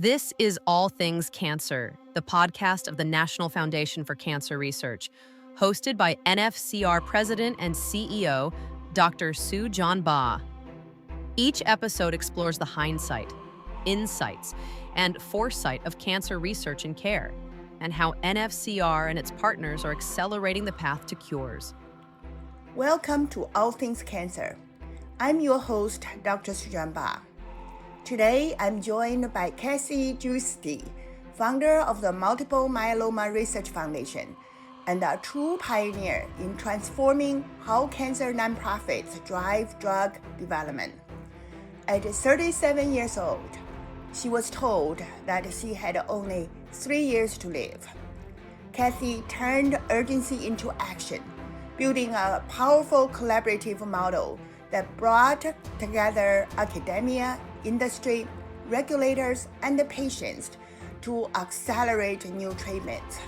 This is All Things Cancer, the podcast of the National Foundation for Cancer Research, hosted by NFCR President and CEO, Dr. Sujuan Ba. Each episode explores the hindsight, insights, and foresight of cancer research and care, and how NFCR and its partners are accelerating the path to cures. Welcome to All Things Cancer. I'm your host, Dr. Sujuan Ba. Today, I'm joined by Kathy Giusti, founder of the Multiple Myeloma Research Foundation, and a true pioneer in transforming how cancer nonprofits drive drug development. At 37 years old, she was told that she had only 3 years to live. Kathy turned urgency into action, building a powerful collaborative model that brought together academia, industry, regulators, and the patients to accelerate new treatments.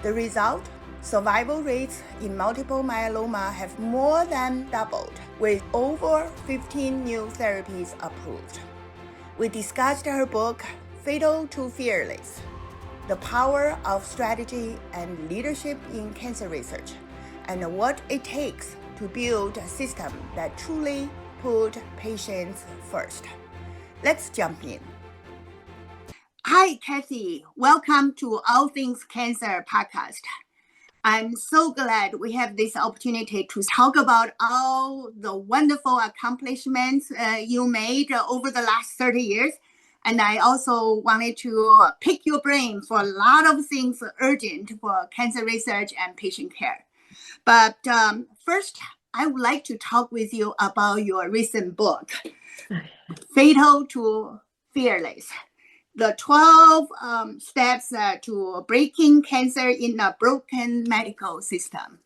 The result? Survival rates in multiple myeloma have more than doubled, with over 15 new therapies approved. We discussed her book, Fatal to Fearless, the power of strategy and leadership in cancer research, and what it takes to build a system that truly put patients first. Let's jump in. Hi, Kathy. Welcome to All Things Cancer podcast. I'm so glad we have this opportunity to talk about all the wonderful accomplishments you made over the last 30 years. And I also wanted to pick your brain for a lot of things urgent for cancer research and patient care. But first, I would like to talk with you about your recent book, Fatal to Fearless, the 12 steps to breaking cancer in a broken medical system.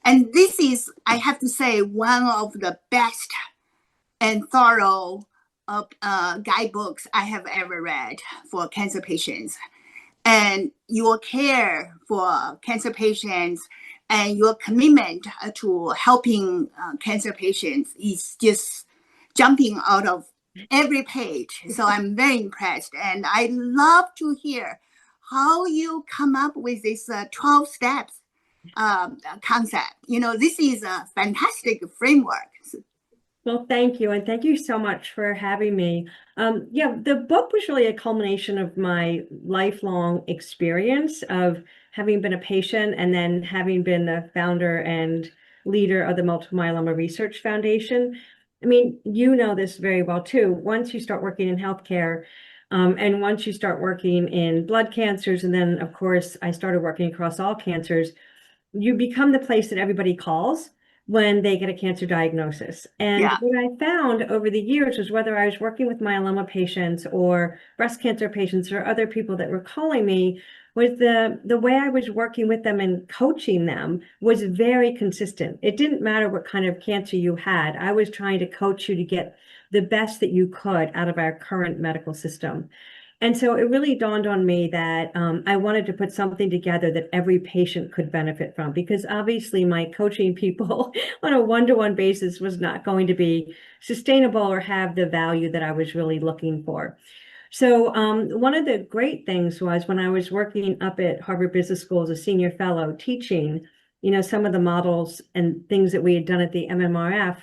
And this is, I have to say, one of the best and thorough guidebooks I have ever read for cancer patients. And your care for cancer patients and your commitment to helping cancer patients is just jumping out of every page. So I'm very impressed. And I'd love to hear how you come up with this 12 steps concept. You know, this is a fantastic framework. Well, thank you. And thank you so much for having me. The book was really a culmination of my lifelong experience of having been a patient and then having been the founder and leader of the Multiple Myeloma Research Foundation. I mean, you know this very well, too. Once you start working in healthcare and once you start working in blood cancers, and then, of course, I started working across all cancers, you become the place that everybody calls when they get a cancer diagnosis. And what I found over the years was whether I was working with myeloma patients or breast cancer patients or other people that were calling me, was the way I was working with them and coaching them was very consistent. It didn't matter what kind of cancer you had. I was trying to coach you to get the best that you could out of our current medical system. And so it really dawned on me that I wanted to put something together that every patient could benefit from, because obviously my coaching people on a one-to-one basis was not going to be sustainable or have the value that I was really looking for. So one of the great things was when I was working up at Harvard Business School as a senior fellow teaching, you know, some of the models and things that we had done at the MMRF,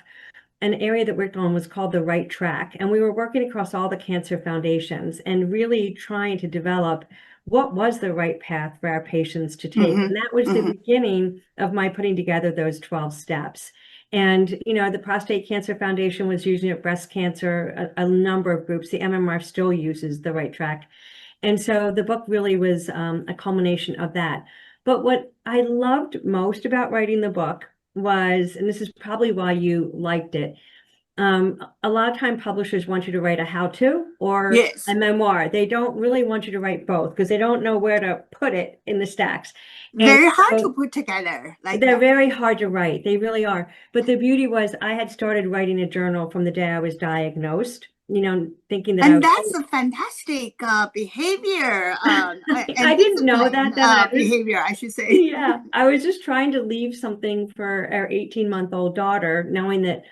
an area that worked on was called the right track. And we were working across all the cancer foundations and really trying to develop what was the right path for our patients to take. And that was the beginning of my putting together those 12 steps. And, you know, the Prostate Cancer Foundation was using it, breast cancer, a number of groups. The MMRF still uses the right track. And so the book really was a culmination of that. But what I loved most about writing the book was, and this is probably why you liked it, a lot of time publishers want you to write a how-to or a memoir. They don't really want you to write both because they don't know where to put it in the stacks. Very hard to put together. They're very hard to write. They really are. But the beauty was I had started writing a journal from the day I was diagnosed, you know, thinking that that's a fantastic behavior. I didn't know that behavior, I should say. Yeah, I was just trying to leave something for our 18-month-old daughter, knowing that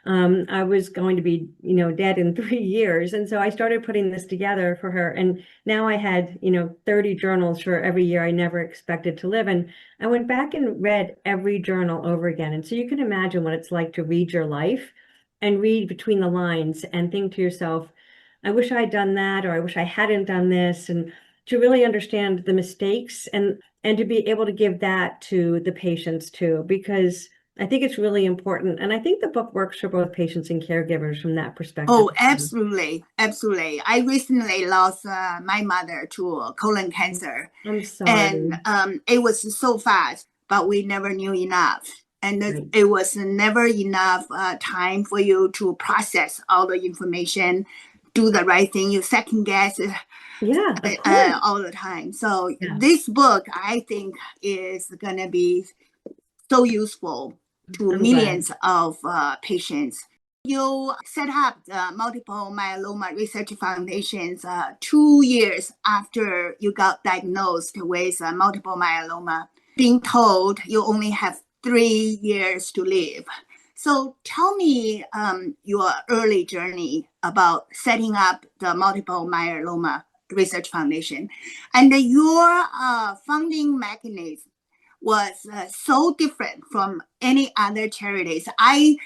I was going to be, dead in 3 years. And so I started putting this together for her. And now I had, 30 journals for every year I never expected to live. And I went back and read every journal over again. And so you can imagine what it's like to read your life and read between the lines and think to yourself, I wish I had done that, or I wish I hadn't done this. And to really understand the mistakes and to be able to give that to the patients too, because I think it's really important. And I think the book works for both patients and caregivers from that perspective. Oh, absolutely. Absolutely. I recently lost my mother to colon cancer. I'm sorry. And it was so fast, but we never knew enough. And Right. it was never enough time for you to process all the information, do the right thing. You second guess Yeah, of course. all the time. So Yeah. this book, I think, is going to be so useful to I'm millions of patients. You set up the Multiple Myeloma Research Foundation 2 years after you got diagnosed with multiple myeloma, being told you only have 3 years to live. So tell me your early journey about setting up the Multiple Myeloma Research Foundation. And your funding mechanism was so different from any other charities. I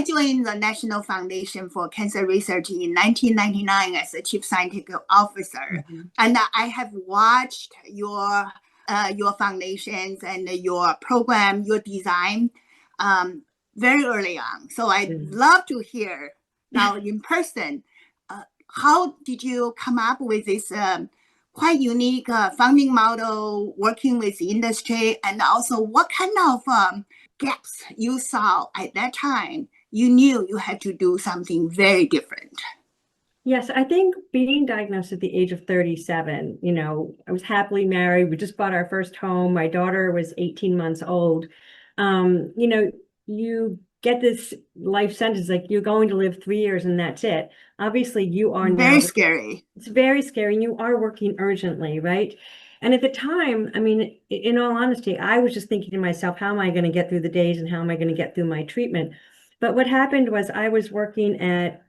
joined the National Foundation for Cancer Research in 1999 as a chief scientific officer. Mm-hmm. And I have watched your foundations and your program, your design very early on. So I'd love to hear now in person, how did you come up with this quite unique funding model, working with industry, and also what kind of gaps you saw at that time? You knew you had to do something very different. Yes, I think being diagnosed at the age of 37, I was happily married. We just bought our first home. My daughter was 18 months old. You get this life sentence, like you're going to live 3 years and that's it. Obviously, you are Very now. scary. It's very scary, and you are working urgently, right? And at the time, I mean, in all honesty, I was just thinking to myself, how am I going to get through the days and how am I going to get through my treatment? But what happened was I worked in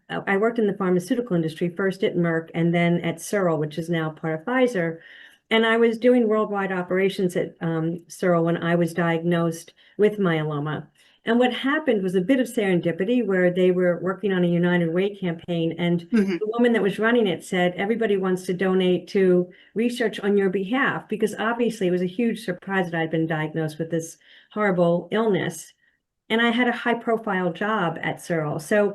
the pharmaceutical industry, first at Merck and then at Searle, which is now part of Pfizer. And I was doing worldwide operations at Searle when I was diagnosed with myeloma. And what happened was a bit of serendipity where they were working on a United Way campaign. And Mhm. the woman that was running it said, everybody wants to donate to research on your behalf, because obviously it was a huge surprise that I'd been diagnosed with this horrible illness. And I had a high profile job at Searle. So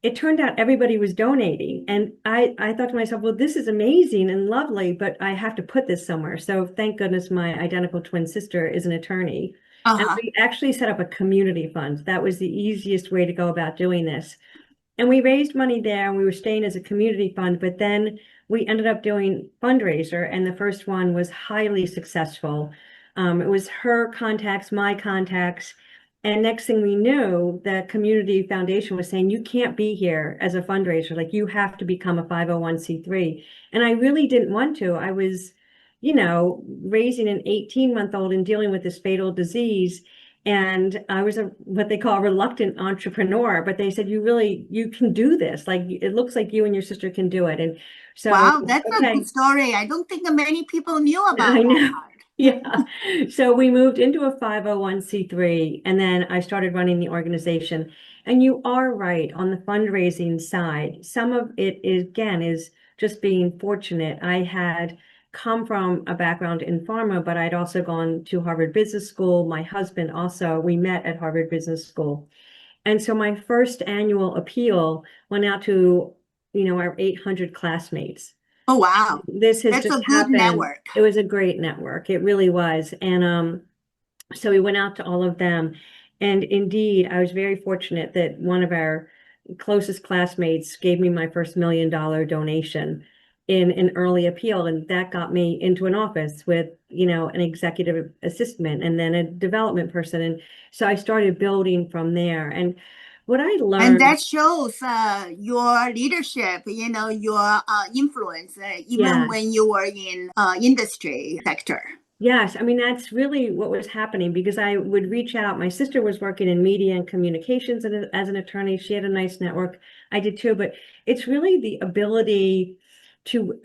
it turned out everybody was donating. And I thought to myself, well, this is amazing and lovely, but I have to put this somewhere. So thank goodness my identical twin sister is an attorney. And we actually set up a community fund. That was the easiest way to go about doing this. And we raised money there and we were staying as a community fund, but then we ended up doing fundraiser, and the first one was highly successful. It was her contacts, my contacts. And next thing we knew, the community foundation was saying, you can't be here as a fundraiser. Like, you have to become a 501c3. And I really didn't want to. I was, raising an 18-month-old and dealing with this fatal disease. And I was what they call a reluctant entrepreneur, but they said, you can do this. Like, it looks like you and your sister can do it. And so, wow, that's a good story. I don't think many people knew about that part. Yeah. So we moved into a 501c3, and then I started running the organization. And you are right, on the fundraising side, some of it is just being fortunate. I had come from a background in pharma, but I'd also gone to Harvard Business School. My husband also, we met at Harvard Business School. And so my first annual appeal went out to, our 800 classmates. Oh, wow. This has That's just a good happened. network. It was a great network. It really was. And so we went out to all of them. And indeed, I was very fortunate that one of our closest classmates gave me my first $1 million donation in an early appeal. And that got me into an office with, an executive assistant and then a development person. And so I started building from there. And what I learned. And that shows your leadership, your influence, even when you were in industry sector. Yes, I mean, that's really what was happening because I would reach out. My sister was working in media and communications as an attorney. She had a nice network. I did too, but it's really the ability to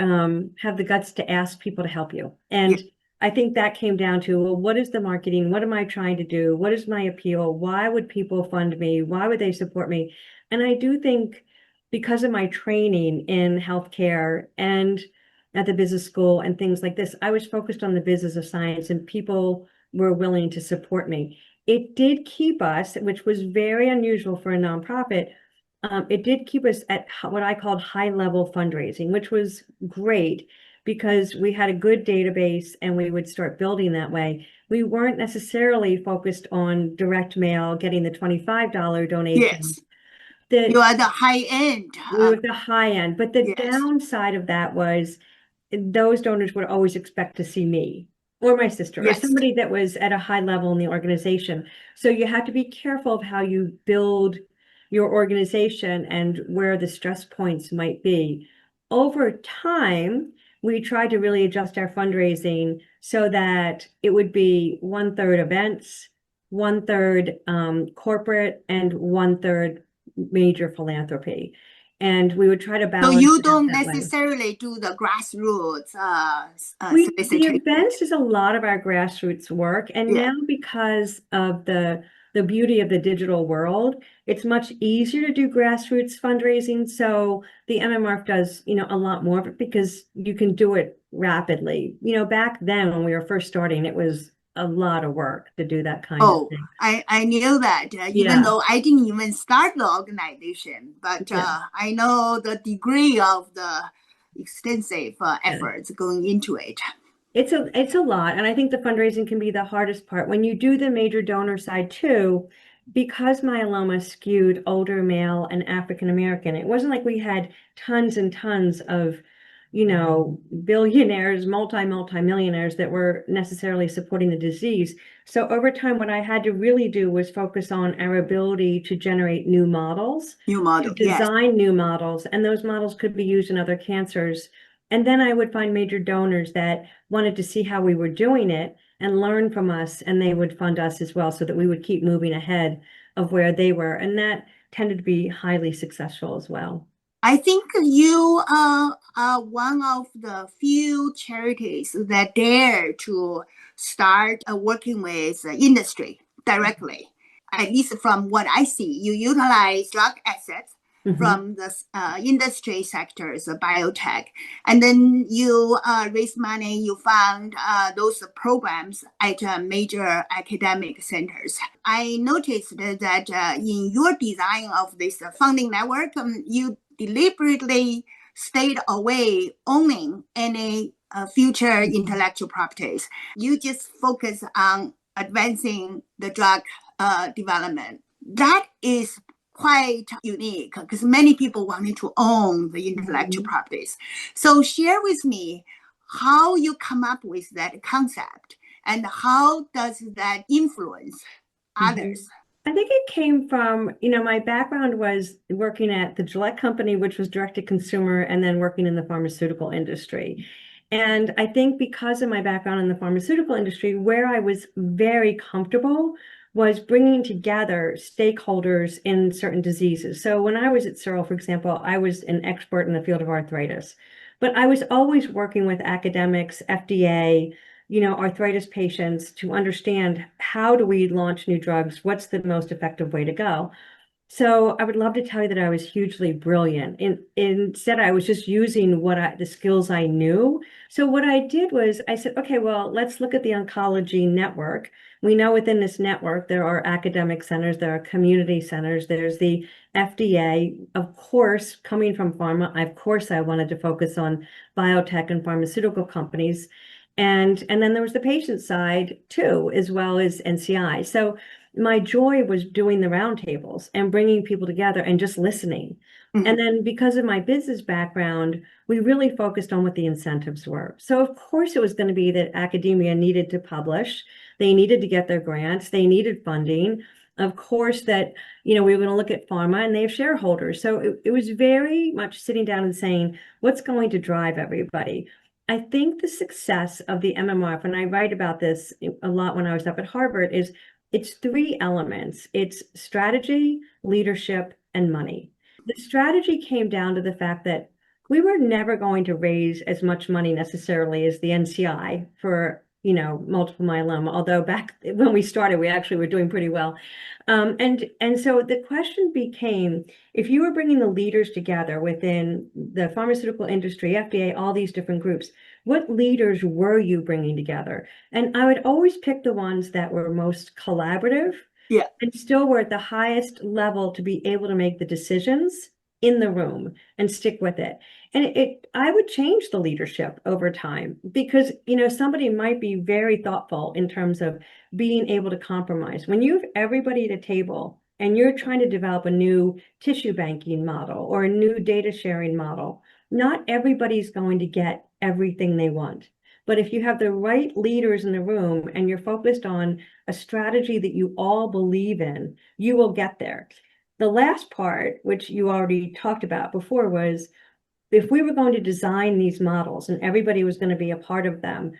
have the guts to ask people to help you. Yeah. And I think that came down to, well, what is the marketing? What am I trying to do? What is my appeal? Why would people fund me? Why would they support me? And I do think because of my training in healthcare and at the business school and things like this, I was focused on the business of science and people were willing to support me. It did keep us, which was very unusual for a nonprofit. It did keep us at what I called high level fundraising, which was great because we had a good database and we would start building that way. We weren't necessarily focused on direct mail, getting the $25 donation. Yes. You The are the high end. we were at the high end, but the Yes. downside of that was those donors would always expect to see me or my sister or Yes. somebody that was at a high level in the organization. So you have to be careful of how you build your organization and where the stress points might be. Over time, we tried to really adjust our fundraising so that it would be 1/3 events, 1/3 corporate, and 1/3 major philanthropy. And we would try to So balance you it out don't that way. necessarily do the grassroots The solicitation. events is a lot of our grassroots work, and Yeah. now because of the beauty of the digital world, it's much easier to do grassroots fundraising. So the MMRF does, a lot more of it because you can do it rapidly. Back then when we were first starting, it was a lot of work to do that kind of Oh, thing. I knew that, even Yeah, though I didn't even start the organization, but yeah, I know the degree of the extensive yeah. efforts going into it. It's a lot, and I think the fundraising can be the hardest part. When you do the major donor side too, because myeloma skewed older male and African American, it wasn't like we had tons and tons of, billionaires, multi-millionaires that were necessarily supporting the disease. So over time, what I had to really do was focus on our ability to generate new models, New to model, yes. design new models, and those models could be used in other cancers. And then I would find major donors that wanted to see how we were doing it and learn from us, and they would fund us as well so that we would keep moving ahead of where they were. And that tended to be highly successful as well. I think you are one of the few charities that dare to start working with industry directly. At least from what I see, you utilize drug assets Mhm. from the industry sectors, biotech, and then you raise money, you fund those programs at major academic centers. I noticed that in your design of this funding network, you deliberately stayed away owning any future intellectual properties. You just focus on advancing the drug development. That is quite unique because many people wanted to own the intellectual Mhm. properties. So share with me how you come up with that concept and how does that influence Mhm. others. I think it came from, my background was working at the Gillette company, which was direct to consumer, and then working in the pharmaceutical industry. And I think because of my background in the pharmaceutical industry, where I was very comfortable was bringing together stakeholders in certain diseases. So when I was at Searle, for example, I was an expert in the field of arthritis, but I was always working with academics, FDA, arthritis patients to understand how do we launch new drugs? What's the most effective way to go? So I would love to tell you that I was hugely brilliant. Instead, I was just using the skills I knew. So what I did was I said, okay, well, let's look at the oncology network. We know within this network, there are academic centers, there are community centers, there's the FDA. Of course, coming from pharma, of course, I wanted to focus on biotech and pharmaceutical companies. And then there was the patient side too, as well as NCI. So my joy was doing the roundtables and bringing people together and just listening. Mhm. And then because of my business background, we really focused on what the incentives were. So of course it was going to be that academia needed to publish, they needed to get their grants, they needed funding. Of course that, we were going to look at pharma and they have shareholders. So it was very much sitting down and saying, what's going to drive everybody? I think the success of the MMRF, and I write about this a lot when I was up at Harvard, is it's three elements. It's strategy, leadership, and money. The strategy came down to the fact that we were never going to raise as much money necessarily as the NCI for, multiple myeloma, although back when we started, we actually were doing pretty well. And so the question became, if you were bringing the leaders together within the pharmaceutical industry, FDA, all these different groups, what leaders were you bringing together? And I would always pick the ones that were most collaborative, Yeah. and still were at the highest level to be able to make the decisions in the room and stick with it. And I would change the leadership over time because, somebody might be very thoughtful in terms of being able to compromise. When you have everybody at a table and you're trying to develop a new tissue banking model or a new data sharing model, not everybody's going to get everything they want. But if you have the right leaders in the room and you're focused on a strategy that you all believe in, you will get there. The last part, which you already talked about before, was if we were going to design these models and everybody was going to be a part of them,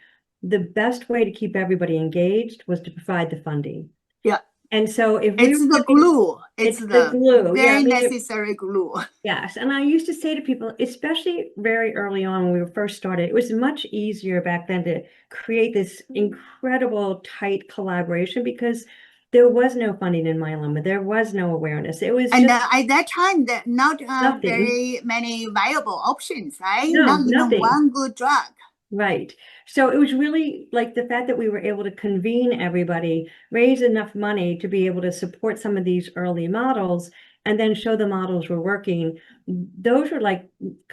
the best way to keep everybody engaged was to provide the funding. Yeah. And so if it's the glue, it's the glue. very necessary glue. Yes. And I used to say to people, especially very early on when we were first started, it was much easier back then to create this incredible tight collaboration because there was no funding in myeloma. There was no awareness. It was And just at that time, not nothing. very many viable options, right? No, not even nothing. one good drug. Right. So it was really like the fact that we were able to convene everybody, raise enough money to be able to support some of these early models, and then show the models were working. Those were like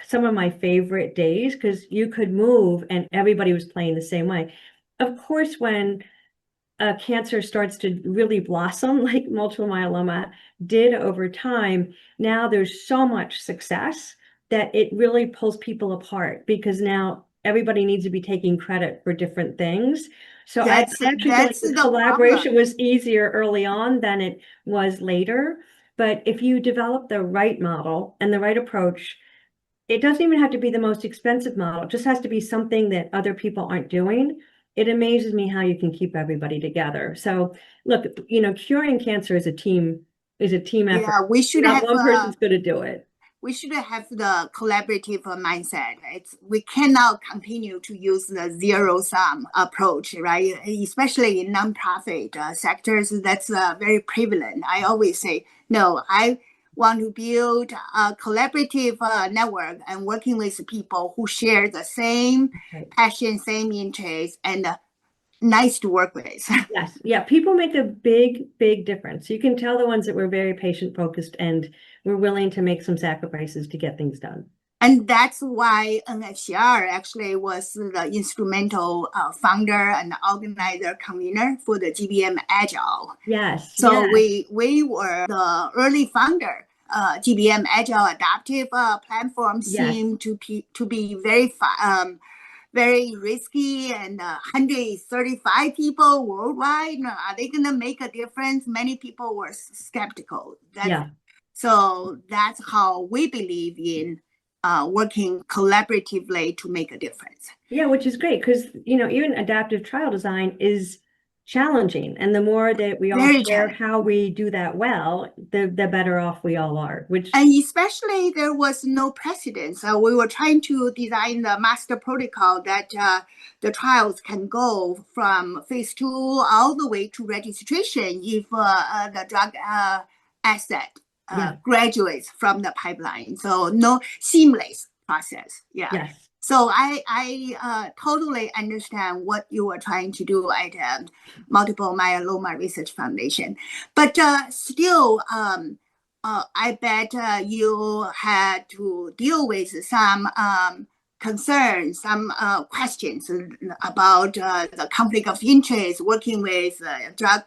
some of my favorite days because you could move and everybody was playing the same way. Of course, when cancer starts to really blossom like multiple myeloma did over time, now there's so much success that it really pulls people apart because now everybody needs to be taking credit for different things. So I actually feel like the collaboration was easier early on than it was later. But if you develop the right model and the right approach, it doesn't even have to be the most expensive model. It just has to be something that other people aren't doing. It amazes me how you can keep everybody together. So look, curing cancer is a team effort. Yeah, we should Not have one person's going to do it. We should have the collaborative mindset. We cannot continue to use the zero-sum approach, right? Especially in nonprofit sectors, that's very prevalent. I always say, no, I want to build a collaborative network and working with people who share the same passion, same interest, and nice to work with. Yes. Yeah. People make a big, big difference. You can tell the ones that were very patient focused and were willing to make some sacrifices to get things done. And that's why NHCR actually was the instrumental founder and organizer convener for the GBM Agile. Yes. So yes. we were the early founder. GBM Agile Adaptive Platform seemed to be very risky, and 135 people worldwide. Are they going to make a difference? Many people were skeptical. So that's how we believe in working collaboratively to make a difference. Yeah, which is great because, even adaptive trial design is challenging. And the more that we all share how we do that well, the better off we all are. And especially there was no precedence. We were trying to design the master protocol that the trials can go from phase 2 all the way to registration if the drug asset graduates from the pipeline. So no seamless process. Yeah. Yes. So I totally understand what you were trying to do at Multiple Myeloma Research Foundation. But still, I bet you had to deal with some concerns, some questions about the conflict of interest, working with drug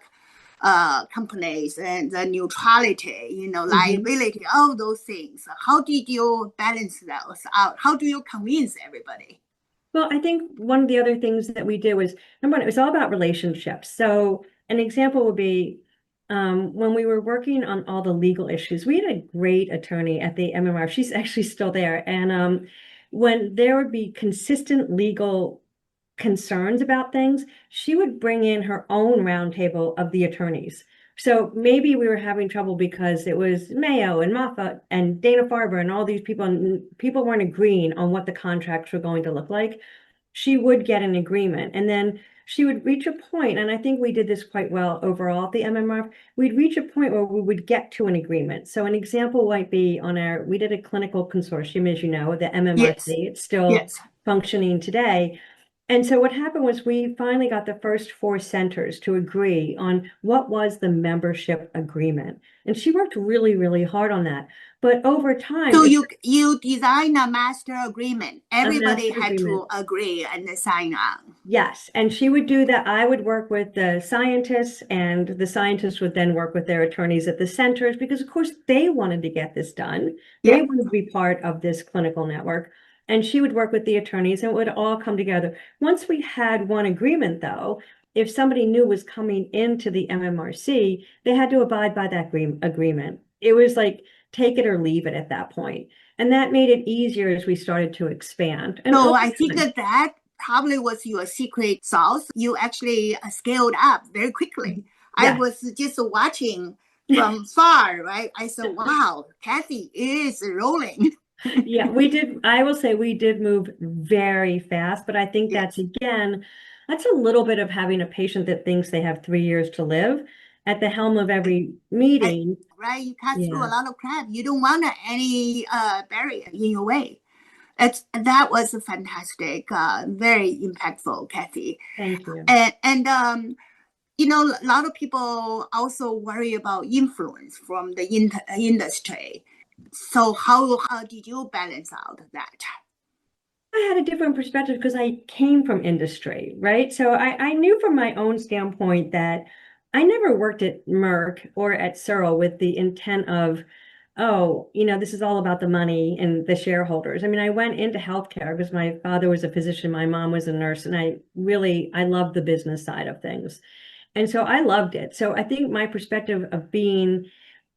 companies and the neutrality, liability, all those things. How did you balance those out? How do you convince everybody? Well, I think one of the other things that we did was, number one, it was all about relationships. So an example would be when we were working on all the legal issues, we had a great attorney at the MMRF. She's actually still there. And when there would be consistent legal concerns about things, she would bring in her own roundtable of the attorneys. So maybe we were having trouble because it was Mayo and Moffat and Dana-Farber and all these people, and people weren't agreeing on what the contracts were going to look like. She would get an agreement, and then she would reach a point, and I think we did this quite well overall at the MMRF. We'd reach a point where we would get to an agreement. So an example might be we did a clinical consortium, as you know, the Yes. MMRC. It's still Yes. functioning today. And so what happened was we finally got the first 4 centers to agree on what was the membership agreement. And she worked really, really hard on that. But over time, So you design a master agreement. Everybody master had agreement. to agree and sign on. Yes, and she would do that. I would work with the scientists, and the scientists would then work with their attorneys at the centers because, of course, they wanted to get this done. They Yeah. wanted to be part of this clinical network. And she would work with the attorneys, and it would all come together. Once we had one agreement, though, if somebody new was coming into the MMRC, they had to abide by that agreement. It was like take it or leave it at that point. And that made it easier as we started to expand. And So over I think time, that probably was your secret sauce. You actually scaled up very quickly. I yeah. was just watching from far, right? I said, wow, Kathy is rolling. Yeah, we did. I will say we did move very fast, but I think Yes. that's a little bit of having a patient that thinks they have 3 years to live at the helm of every meeting. Right? You cut through a Yeah, lot of crap. You don't want any barrier in your way. That was fantastic, very impactful, Kathy. thank you. And you know, a lot of people also worry about influence from the industry. So how did you balance out that? I had a different perspective because I came from industry, right? So I knew from my own standpoint that I never worked at Merck or at Searle with the intent of, oh, this is all about the money and the shareholders. I mean, I went into healthcare because my father was a physician, my mom was a nurse, and I loved the business side of things. And so I loved it. So I think my perspective of being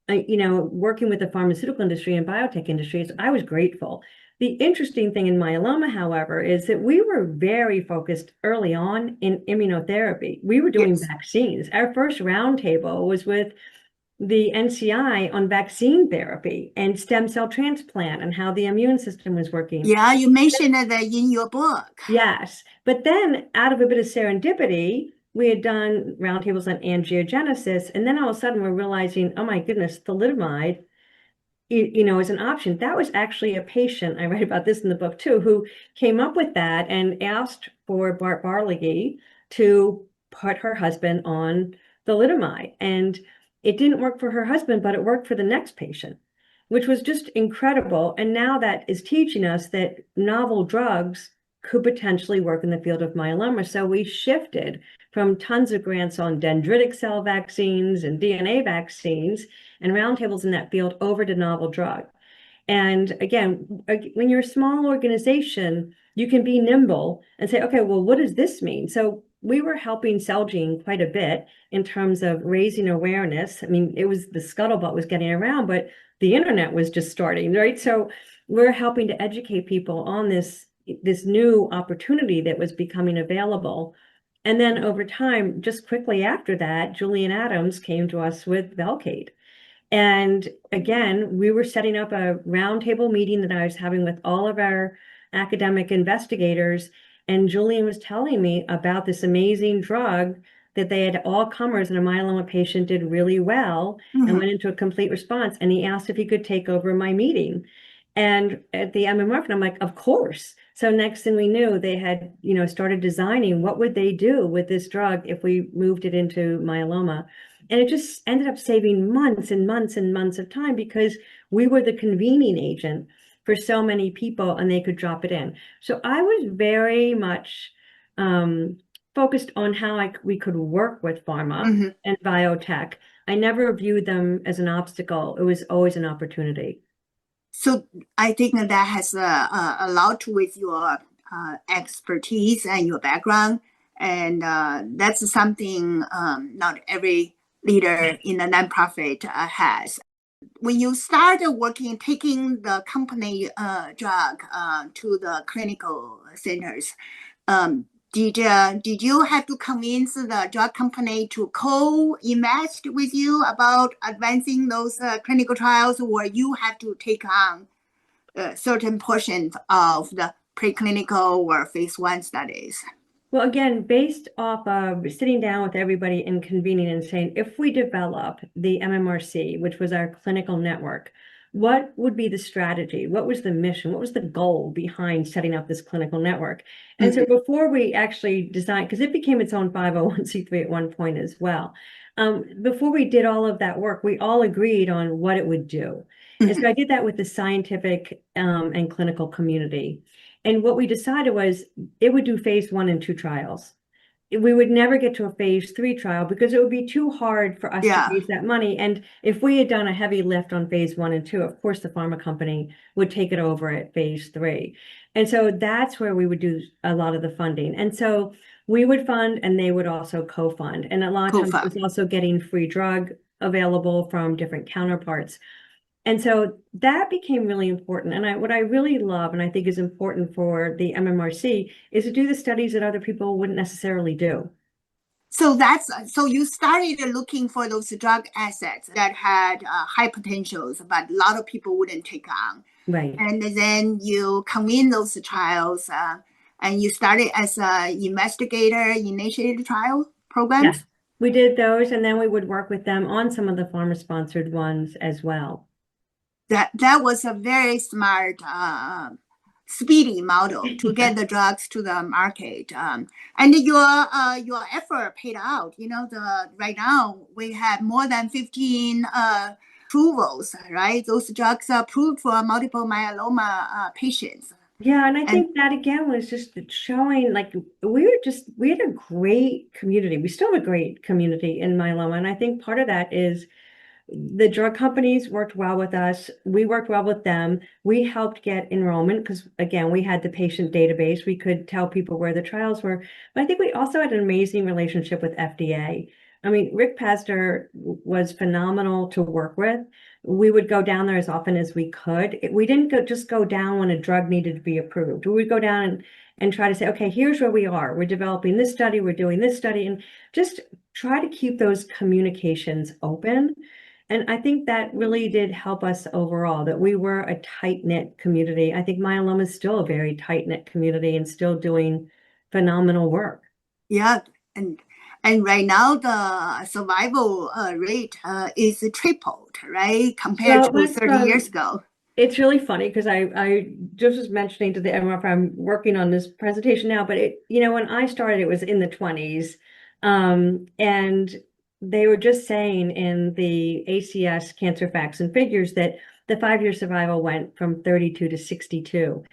working with the pharmaceutical industry and biotech industries, I was grateful. The interesting thing in myeloma, however, is that we were very focused early on in immunotherapy. We were doing Yes. vaccines. Our first roundtable was with the NCI on vaccine therapy and stem cell transplant and how the immune system was working. Yeah, you mentioned that in your book. Yes. But then out of a bit of serendipity, we had done roundtables on angiogenesis. And then all of a sudden we're realizing, oh my goodness, thalidomide, is an option. That was actually a patient, I write about this in the book too, who came up with that and asked for Bart Barlegi to put her husband on thalidomide. And it didn't work for her husband, but it worked for the next patient, which was just incredible. And now that is teaching us that novel drugs could potentially work in the field of myeloma. So we shifted from tons of grants on dendritic cell vaccines and DNA vaccines and roundtables in that field over to novel drug. And again, when you're a small organization, you can be nimble and say, okay, well, what does this mean? So we were helping Celgene quite a bit in terms of raising awareness. I mean, it was the scuttlebutt was getting around, but the internet was just starting, right? So we're helping to educate people on this new opportunity that was becoming available. And then over time, just quickly after that, Julian Adams came to us with Velcade. And again, we were setting up a roundtable meeting that I was having with all of our academic investigators. And Julian was telling me about this amazing drug that they had all comers, and a myeloma patient did really well and went into a complete response. And he asked if he could take over my meeting. And at the MMRF, and I'm like, of course. So next thing we knew, they had, started designing what would they do with this drug if we moved it into myeloma. And it just ended up saving months and months and months of time because we were the convening agent for so many people and they could drop it in. So I was very much focused on how we could work with pharma and biotech. I never viewed them as an obstacle. It was always an opportunity. So I think that has a lot with your expertise and your background. And that's something not every leader in a nonprofit has. when you started working, taking the company drug to the clinical centers, did you have to convince the drug company to co-invest with you about advancing those clinical trials, or you have to take on certain portions of the preclinical or phase 1 studies? Well, again, based off of sitting down with everybody and convening and saying, if we develop the MMRC, which was our clinical network, what would be the strategy? What was the mission? What was the goal behind setting up this clinical network? And so before we actually designed, because it became its own 501c3 at one point as well, before we did all of that work, we all agreed on what it would do. And so I did that with the scientific and clinical community. And what we decided was it would do phase 1 and 2 trials. We would never get to a phase 3 trial because it would be too hard for us to raise that money. And if we had done a heavy lift on phase 1 and 2, of course, the pharma company would take it over at phase 3. And so that's where we would do a lot of the funding. And so we would fund and they would also co-fund. And a lot of times it was also getting free drug available from different counterparts. And so that became really important. And what I really love and I think is important for the MMRC is to do the studies that other people wouldn't necessarily do. So you started looking for those drug assets that had high potentials, but a lot of people wouldn't take on. Right. And then you convene those trials and you started as an investigator-initiated trial programs? Yes, we did those. And then we would work with them on some of the pharma-sponsored ones as well. That was a very smart, speedy model to get the drugs to the market. And your effort paid out. You know, right now we have more than 15 approvals, right? Those drugs are approved for multiple myeloma patients. Yeah, and I think that again was just showing like we had a great community. We still have a great community in myeloma. And I think part of that is the drug companies worked well with us. We worked well with them. We helped get enrollment because, again, we had the patient database. We could tell people where the trials were. But I think we also had an amazing relationship with FDA. I mean, Rick Pazder was phenomenal to work with. We would go down there as often as we could. We didn't just go down when a drug needed to be approved. We would go down and try to say, okay, here's where we are. We're developing this study. We're doing this study. And just try to keep those communications open. And I think that really did help us overall, that we were a tight-knit community. I think myeloma is still a very tight-knit community and still doing phenomenal work. Yeah, and right now the survival rate is tripled, right, compared to 30 years ago. It's really funny because I just was mentioning to the MMRF, I'm working on this presentation now, but when I started, it was in the 20s. And they were just saying in the ACS Cancer Facts and Figures that the 5-year survival went from 32 to 62.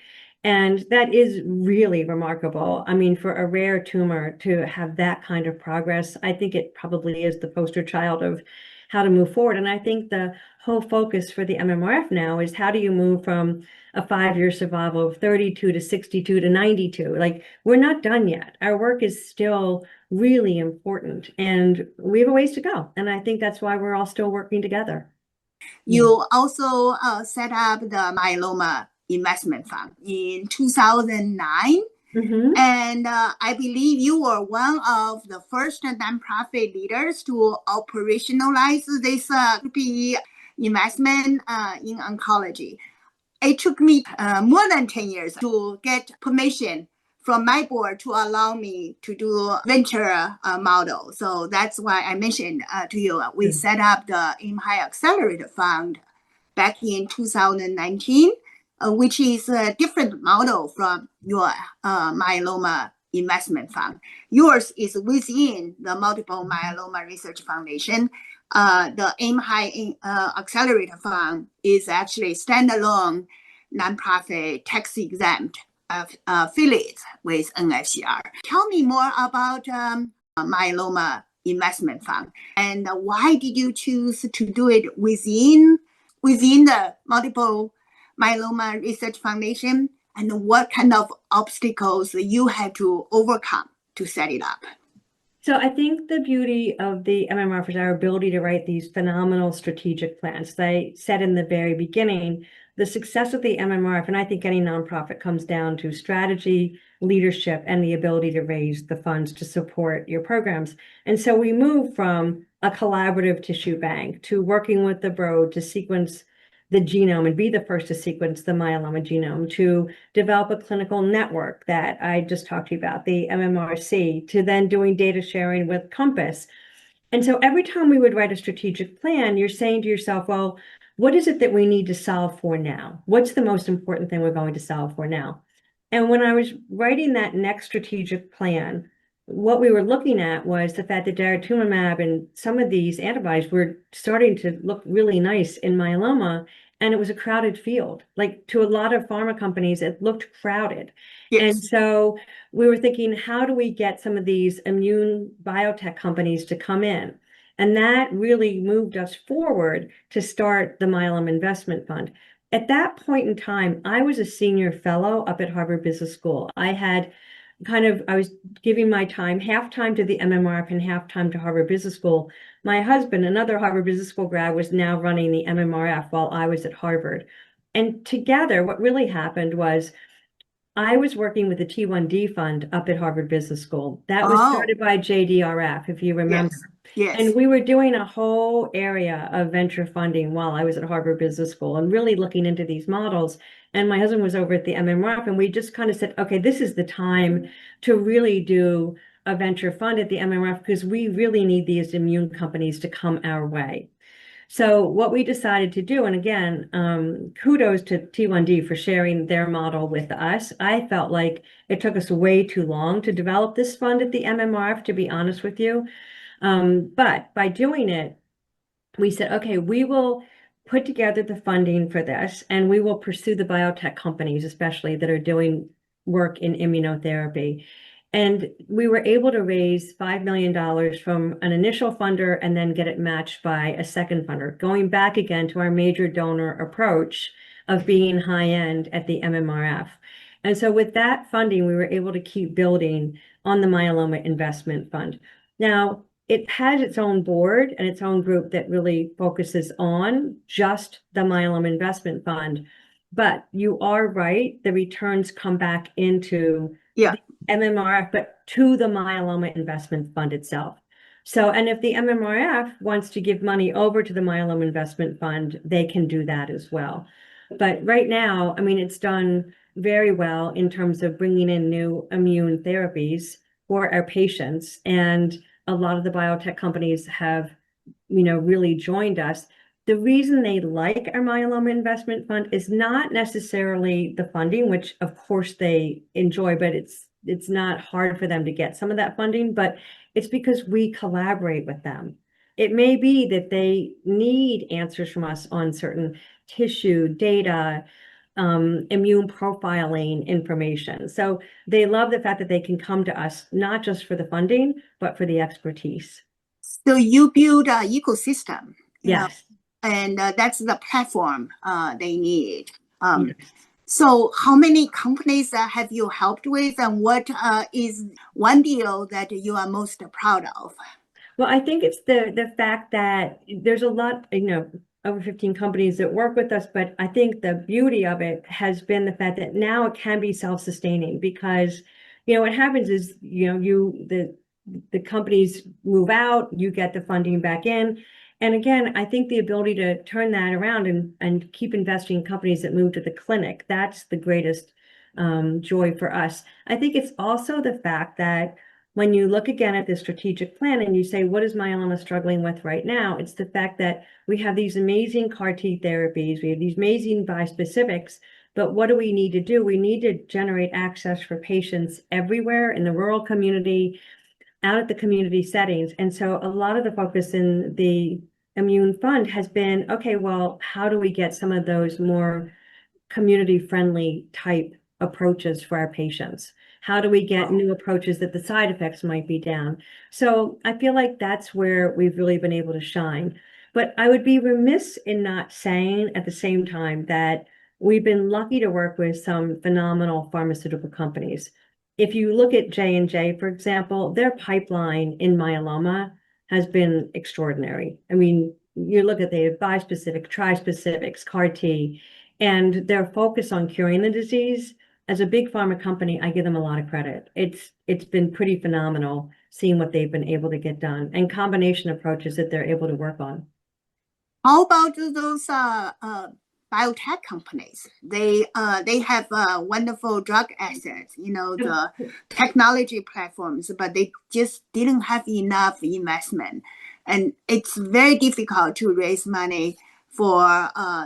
And that is really remarkable. I mean, for a rare tumor to have that kind of progress, I think it probably is the poster child of how to move forward. And I think the whole focus for the MMRF now is how do you move from a 5-year survival of 32 to 62 to 92? Like, we're not done yet. Our work is still really important and we have a ways to go. And I think that's why we're all still working together. You also set up the Myeloma Investment Fund in 2009. And I believe you were one of the first nonprofit leaders to operationalize this investment in oncology. It took me more than 10 years to get permission from my board to allow me to do venture model. So that's why I mentioned to you, we set up the Aim High Accelerator Fund back in 2019, which is a different model from your myeloma investment fund. Yours is within the Multiple Myeloma Research Foundation. The Aim High Accelerator Fund is actually standalone nonprofit tax-exempt affiliates with NFCR. Tell me more about myeloma investment fund and why did you choose to do it within the Multiple Myeloma Research Foundation, and what kind of obstacles you had to overcome to set it up? So I think the beauty of the MMRF is our ability to write these phenomenal strategic plans. They said in the very beginning, the success of the MMRF, and I think any nonprofit comes down to strategy, leadership, and the ability to raise the funds to support your programs. And so we move from a collaborative tissue bank to working with the Broad to sequence the genome and be the first to sequence the myeloma genome, to develop a clinical network that I just talked to you about, the MMRC, to then doing data sharing with Compass. And so every time we would write a strategic plan, you're saying to yourself, well, what is it that we need to solve for now? What's the most important thing we're going to solve for now? And when I was writing that next strategic plan, what we were looking at was the fact that daratumumab and some of these antibodies were starting to look really nice in myeloma, and it was a crowded field. Like, to a lot of pharma companies, it looked crowded. And Yes. so we were thinking, how do we get some of these immune biotech companies to come in? And that really moved us forward to start the Myeloma Investment Fund. At that point in time, I was a senior fellow up at Harvard Business School. I was giving my time, half time to the MMRF and half time to Harvard Business School. My husband, another Harvard Business School grad, was now running the MMRF while I was at Harvard. And together, what really happened was I was working with the T1D fund up at Harvard Business School. That was Oh, started by JDRF, if you remember. yes. And Yes. we were doing a whole area of venture funding while I was at Harvard Business School and really looking into these models. And my husband was over at the MMRF, and we just kind of said, okay, this is the time to really do a venture fund at the MMRF because we really need these immune companies to come our way. So what we decided to do, and again, kudos to T1D for sharing their model with us. I felt like it took us way too long to develop this fund at the MMRF, to be honest with you. But by doing it, we said, okay, we will put together the funding for this, and we will pursue the biotech companies, especially that are doing work in immunotherapy. And we were able to raise $5 million from an initial funder and then get it matched by a second funder, going back again to our major donor approach of being high end at the MMRF. And so with that funding, we were able to keep building on the Myeloma Investment Fund. Now, it has its own board and its own group that really focuses on just the Myeloma Investment Fund. But you are right, the returns come back into Yeah. MMRF, but to the Myeloma Investment Fund itself. So, and if the MMRF wants to give money over to the Myeloma Investment Fund, they can do that as well. But right now, I mean, it's done very well in terms of bringing in new immune therapies for our patients. And a lot of the biotech companies have, really joined us. The reason they like our Myeloma Investment Fund is not necessarily the funding, which of course they enjoy, but it's not hard for them to get some of that funding, but it's because we collaborate with them. It may be that they need answers from us on certain tissue data, immune profiling information. So they love the fact that they can come to us, not just for the funding, but for the expertise. So you build an ecosystem, Yes. and that's the platform they need. Yes. So how many companies have you helped with, and what is one deal that you are most proud of? Well, I think it's the fact that there's a lot, over 15 companies that work with us, but I think the beauty of it has been the fact that now it can be self-sustaining because, what happens is, the companies move out, you get the funding back in. And again, I think the ability to turn that around and keep investing in companies that move to the clinic, that's the greatest joy for us. I think it's also the fact that when you look again at the strategic plan and you say, what is myeloma struggling with right now? It's the fact that we have these amazing CAR T therapies, we have these amazing bispecifics, but what do we need to do? We need to generate access for patients everywhere in the rural community, out at the community settings. And so a lot of the focus in the Immune Fund has been, okay, well, how do we get some of those more community-friendly type approaches for our patients? How do we get new approaches that the side effects might be down? So I feel like that's where we've really been able to shine. But I would be remiss in not saying at the same time that we've been lucky to work with some phenomenal pharmaceutical companies. if you look at J&J, for example, their pipeline in myeloma has been extraordinary. I mean, you look at the bispecific, trispecifics, CAR T, and their focus on curing the disease. As a big pharma company, I give them a lot of credit. It's been pretty phenomenal seeing what they've been able to get done and combination approaches that they're able to work on. How about those biotech companies? They have wonderful drug assets, the technology platforms, but they just didn't have enough investment, and it's very difficult to raise money for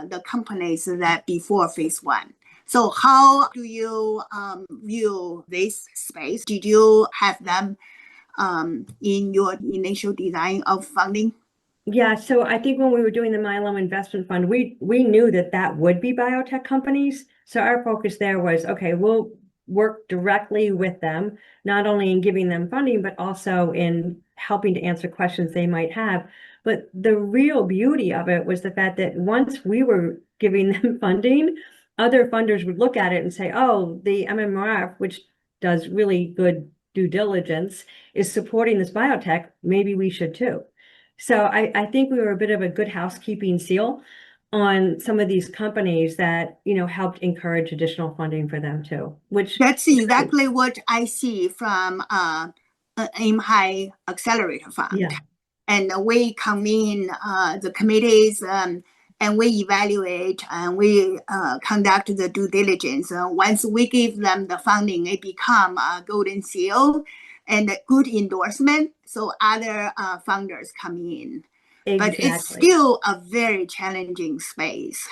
the companies that before phase 1. So how do you view this space? Did you have them in your initial design of funding? Yeah, so I think when we were doing the Myeloma Investment Fund, we knew that would be biotech companies. So our focus there was, okay, we'll work directly with them, not only in giving them funding, but also in helping to answer questions they might have. But the real beauty of it was the fact that once we were giving them funding, other funders would look at it and say, oh, the MMRF, which does really good due diligence, is supporting this biotech, maybe we should too. So I think we were a bit of a good housekeeping seal on some of these companies that, helped encourage additional funding for them too, which that's exactly what I see from Aim High Accelerator Fund. Yeah. And we convene the committees and we evaluate and we conduct the due diligence. Once we give them the funding, it becomes a golden seal and a good endorsement. So other funders come in. Exactly. But it's still a very challenging space.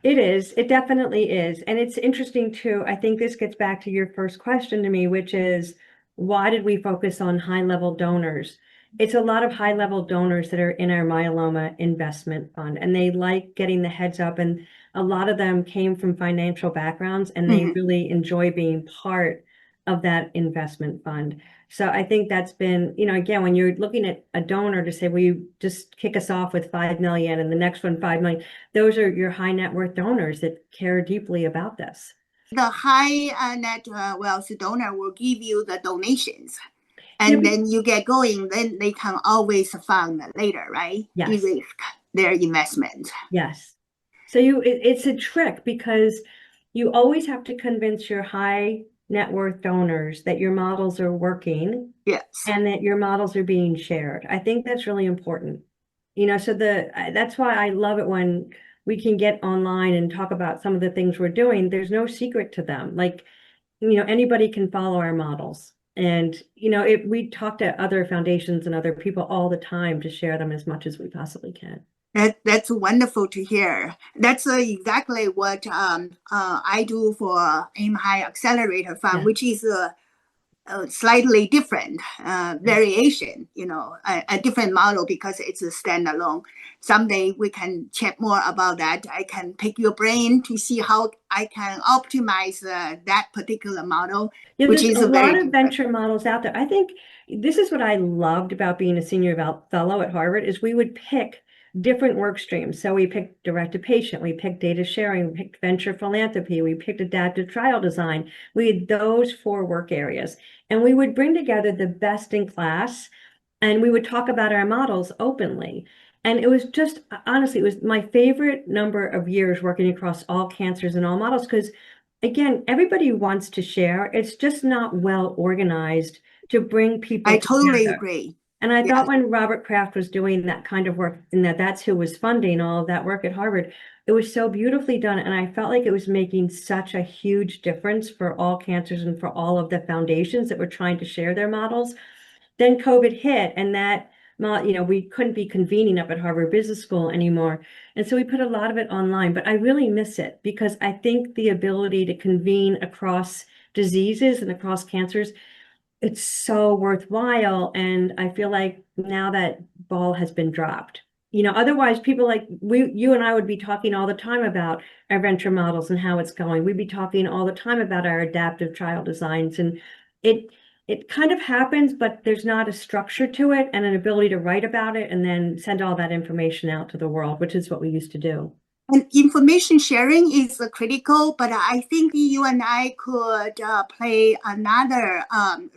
It is. It definitely is. And it's interesting too. I think this gets back to your first question to me, which is, why did we focus on high-level donors? It's a lot of high-level donors that are in our myeloma investment fund, and they like getting the heads up. And a lot of them came from financial backgrounds, and they really enjoy being part of that investment fund. So I think that's been, again, when you're looking at a donor to say, will you just kick us off with 5 million and the next one 5 million, those are your high net worth donors that care deeply about this. The high net wealth donor will give you the donations. And then you get going, then they can always fund later, right? Yes. De-risk their investment. Yes. So it's a trick because you always have to convince your high net worth donors that your models are working. Yes. And that your models are being shared. I think that's really important. So that's why I love it when we can get online and talk about some of the things we're doing. There's no secret to them. Like, anybody can follow our models. And, we talk to other foundations and other people all the time to share them as much as we possibly can. That's wonderful to hear. That's exactly what I do for Aim High Accelerator Fund, which is a slightly different variation, a different model because it's a standalone. Someday we can chat more about that. I can pick your brain to see how I can optimize that particular model, which is a lot of different venture models out there. I think this is what I loved about being a senior fellow at Harvard is we would pick different work streams. So we picked direct to patient, we picked data sharing, we picked venture philanthropy, we picked adaptive trial design. We had those 4 work areas, and we would bring together the best in class, and we would talk about our models openly. And it was just, honestly, it was my favorite number of years working across all cancers and all models, because again, everybody wants to share. It's just not well organized to bring people together. I totally agree. And I thought when Robert Kraft was doing that kind of work, and that's who was funding all of that work at Harvard, it was so beautifully done. And I felt like it was making such a huge difference for all cancers and for all of the foundations that were trying to share their models. Then COVID hit, and that, we couldn't be convening up at Harvard Business School anymore. And so we put a lot of it online, but I really miss it because I think the ability to convene across diseases and across cancers, it's so worthwhile. And I feel like now that ball has been dropped. Otherwise people like you and I would be talking all the time about our venture models and how it's going. We'd be talking all the time about our adaptive trial designs, and it kind of happens, but there's not a structure to it and an ability to write about it and then send all that information out to the world, which is what we used to do. And information sharing is critical, but I think you and I could play another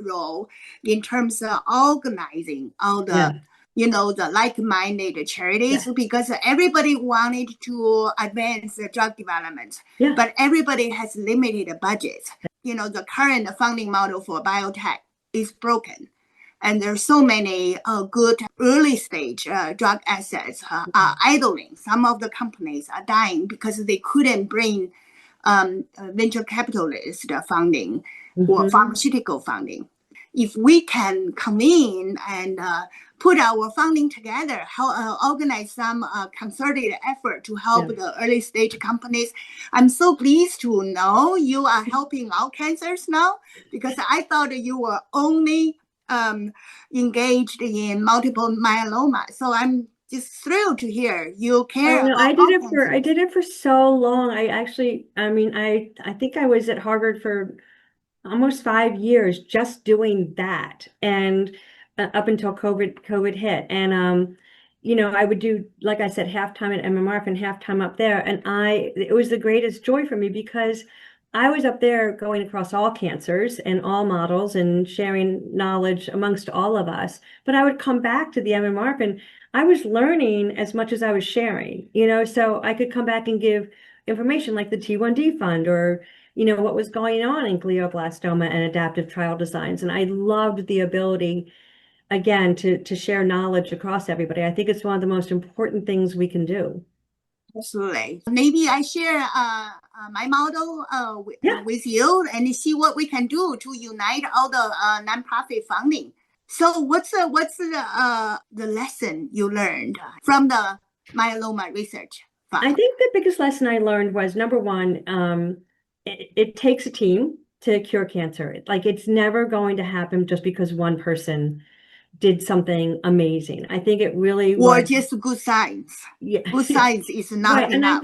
role in terms of organizing all Yeah, the like-minded charities, yeah, because everybody wanted to advance the drug development, yeah. but everybody has limited budgets. The current funding model for biotech is broken. And there's so many good early stage drug assets are idling. Some of the companies are dying because they couldn't bring venture capitalist funding or Mm-hmm. pharmaceutical funding. If we can come in and put our funding together, organize some concerted effort to help Yeah. the early stage companies. I'm so pleased to know you are helping out cancers now, because I thought you were only engaged in multiple myeloma. So I'm just thrilled to hear you Oh care no, about all I cancers. did it for so long. I mean, I think I was at Harvard for almost 5 years just doing that, and up until COVID hit. And I would do, like I said, halftime at MMRF and halftime up there. And it was the greatest joy for me because I was up there going across all cancers and all models and sharing knowledge amongst all of us. But I would come back to the MMRF and I was learning as much as I was sharing, so I could come back and give information like the T1D fund, or what was going on in glioblastoma and adaptive trial designs. And I loved the ability, again, to share knowledge across everybody. I think it's one of the most important things we can do. Absolutely. Maybe I share my model Yeah. with you and see what we can do to unite all the nonprofit funding. So what's the lesson you learned from the myeloma research I fund? think the biggest lesson I learned was number one, it takes a team to cure cancer. Like it's never going to happen just because one person did something amazing. I think it really Or was, just good science? yeah. Good science is not Right. And enough.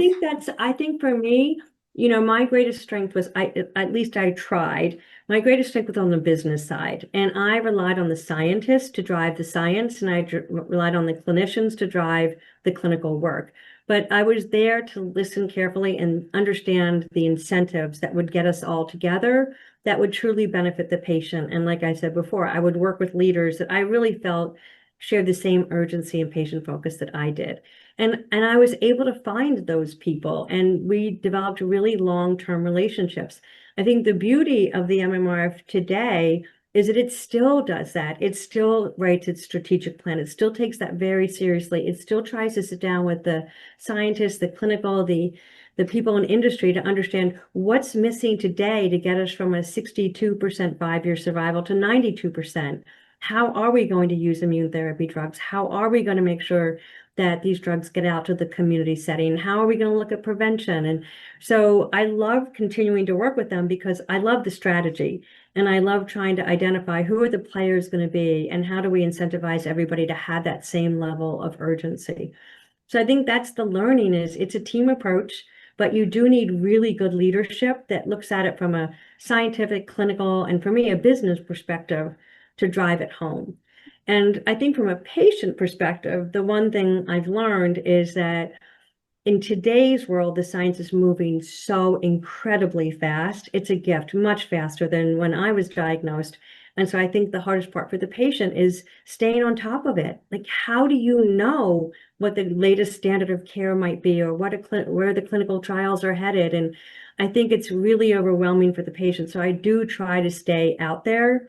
I think for me, my greatest strength was at least I tried. My greatest strength was on the business side. And I relied on the scientists to drive the science, and I relied on the clinicians to drive the clinical work. But I was there to listen carefully and understand the incentives that would get us all together, that would truly benefit the patient. And like I said before, I would work with leaders that I really felt shared the same urgency and patient focus that I did. And I was able to find those people, and we developed really long-term relationships. I think the beauty of the MMRF today is that it still does that. It still writes its strategic plan. It still takes that very seriously. It still tries to sit down with the scientists, the clinical, the people in industry to understand what's missing today to get us from a 62% 5-year survival to 92%. How are we going to use immune therapy drugs? How are we going to make sure that these drugs get out to the community setting? How are we going to look at prevention? And so I love continuing to work with them because I love the strategy, and I love trying to identify who are the players going to be and how do we incentivize everybody to have that same level of urgency. So I think that's the learning, is it's a team approach, but you do need really good leadership that looks at it from a scientific, clinical, and for me, a business perspective to drive it home. And I think from a patient perspective, the one thing I've learned is that in today's world, the science is moving so incredibly fast. It's a gift, much faster than when I was diagnosed. And so I think the hardest part for the patient is staying on top of it. Like, how do you know what the latest standard of care might be, or where the clinical trials are headed? And I think it's really overwhelming for the patient. So I do try to stay out there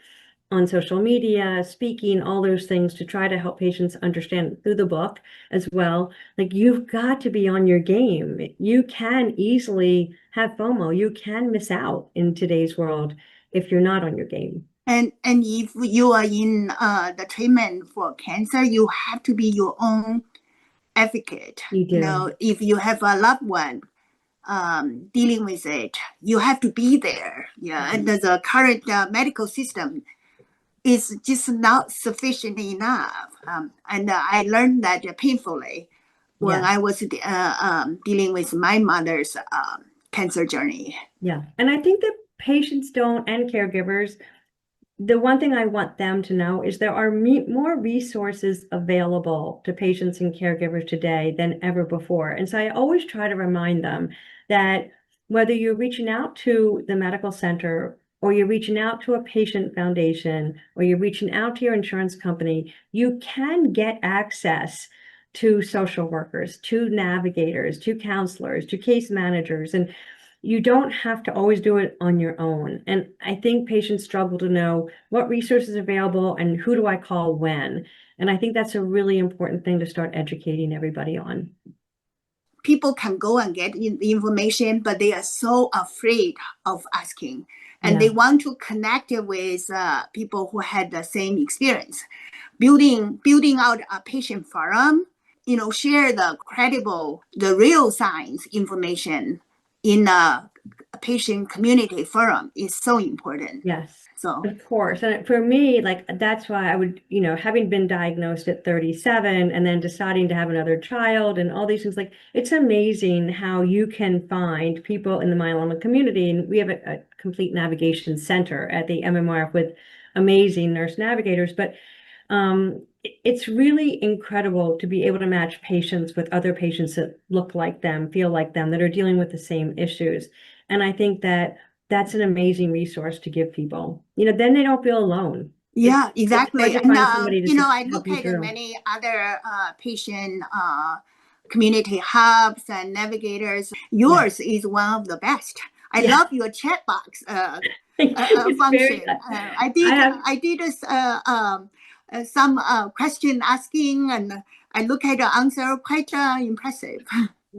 on social media, speaking, all those things to try to help patients understand through the book as well. Like, you've got to be on your game. You can easily have FOMO. You can miss out in today's world if you're not on your game. And if you are in the treatment for cancer, you have to be your own advocate. You do. If you have a loved one dealing with it, you have to be there. Yeah, and the current medical system is just not sufficient enough. And I learned that painfully when Yeah. I was dealing with my mother's cancer journey. Yeah. And I think that patients don't, and caregivers the one thing I want them to know is there are more resources available to patients and caregivers today than ever before. And so I always try to remind them that whether you're reaching out to the medical center or you're reaching out to a patient foundation or you're reaching out to your insurance company, you can get access to social workers, to navigators, to counselors, to case managers. And you don't have to always do it on your own. And I think patients struggle to know what resources are available and who do I call when. And I think that's a really important thing to start educating everybody on. People can go and get the information, but they are so afraid of asking. And they want to connect with people who had the same experience. Building out a patient forum, share the credible, the real science information in a patient community forum is so important. Yes, So, of course. And for me, like that's why I would, having been diagnosed at 37 and then deciding to have another child and all these things, like it's amazing how you can find people in the myeloma community. And we have a complete navigation center at the MMRF with amazing nurse navigators. But it's really incredible to be able to match patients with other patients that look like them, feel like them, that are dealing with the same issues. And I think that that's an amazing resource to give people. Then they don't feel alone. yeah, exactly. It's hard to And, find somebody to I help look you at through. many other patient community hubs and navigators. Yours is one of the best. I love your chat box function. I did some question asking, and I look at the answer, quite impressive.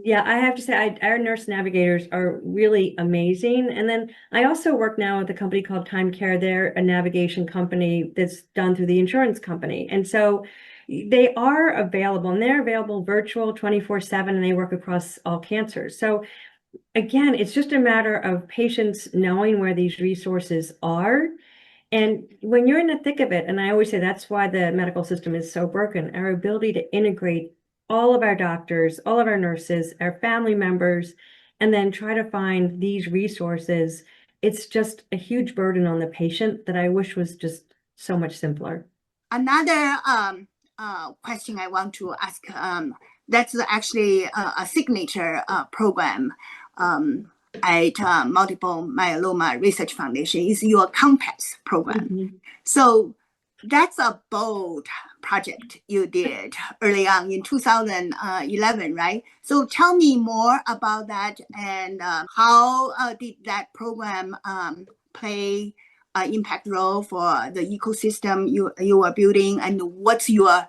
Yeah, I have to say, our nurse navigators are really amazing. And then I also work now with a company called Time Care. They're a navigation company that's done through the insurance company. And so they are available, and they're available virtual 24/7, and they work across all cancers. So again, it's just a matter of patients knowing where these resources are. And when you're in the thick of it, and I always say that's why the medical system is so broken, our ability to integrate all of our doctors, all of our nurses, our family members, and then try to find these resources, it's just a huge burden on the patient that I wish was just so much simpler. Another question I want to ask, that's actually a signature program at Multiple Myeloma Research Foundation, is your Compass program. Mm-hmm. So that's a bold project you did early on in 2011, right? So tell me more about that, and how did that program play impact role for the ecosystem you are building, and what's your